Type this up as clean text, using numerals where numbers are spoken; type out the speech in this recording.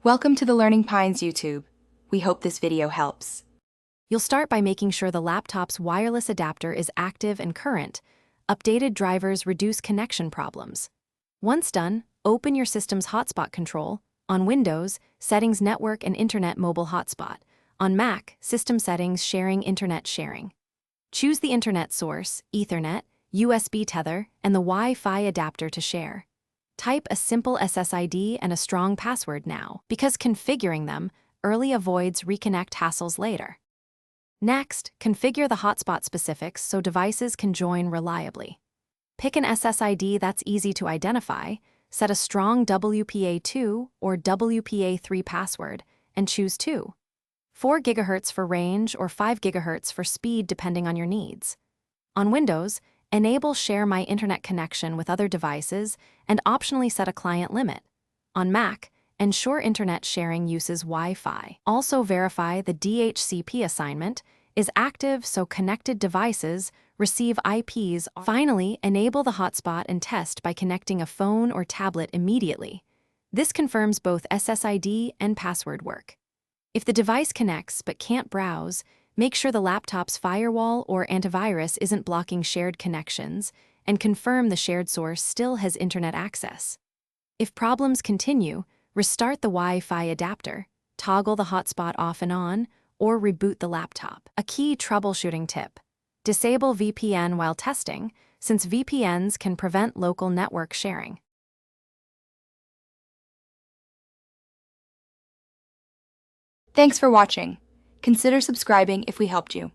Welcome to the Learning Pines YouTube. We hope this video helps. You'll start by making sure the laptop's wireless adapter is active and current. Updated drivers reduce connection problems. Once done, open your system's hotspot control. On Windows, Settings Network and Internet Mobile Hotspot. On Mac, System Settings Sharing Internet Sharing. Choose the internet source, Ethernet, USB tether, and the Wi-Fi adapter to share. Type a simple SSID and a strong password now, because configuring them early avoids reconnect hassles later. Next, configure the hotspot specifics so devices can join reliably. Pick an SSID that's easy to identify, set a strong WPA2 or WPA3 password, and choose 4 GHz for range or 5 GHz for speed depending on your needs. On Windows, enable Share My Internet connection with other devices and optionally set a client limit. On Mac, ensure internet sharing uses Wi-Fi. Also verify the DHCP assignment is active so connected devices receive IPs. Finally, enable the hotspot and test by connecting a phone or tablet immediately. This confirms both SSID and password work. If the device connects but can't browse, make sure the laptop's firewall or antivirus isn't blocking shared connections, and confirm the shared source still has internet access. If problems continue, restart the Wi-Fi adapter, toggle the hotspot off and on, or reboot the laptop. A key troubleshooting tip: disable VPN while testing, since VPNs can prevent local network sharing. Thanks for watching. Consider subscribing if we helped you.